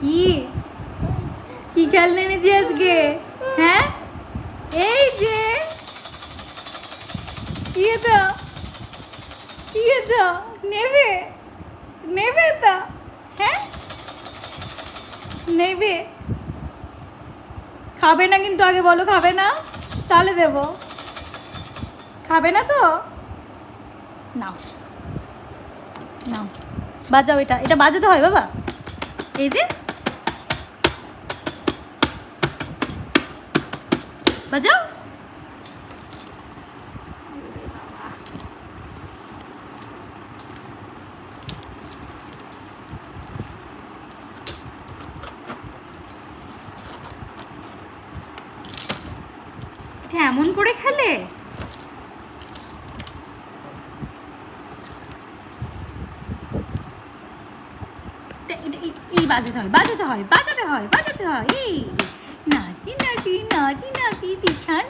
কি কি খেলনা এনেছি আজকে? হ্যাঁ, এই যে কি তো কি তো নেবে নেবে তো? হ্যাঁ, নেবে? খাবে না কিন্তু, আগে বলো খাবে না, তাহলে দেবো। খাবে না তো? নাও নাও, বাজাও। এটা এটা বাজাতে হয় বাবা। এই যে বাজাও। এটা এমন করে খেলে? এই বাজাতে হয়, বাজাতে হয়, বাজাতে হয়, বাজাতে হয়। এই নাচি নাচি নাচি নাচি তিশান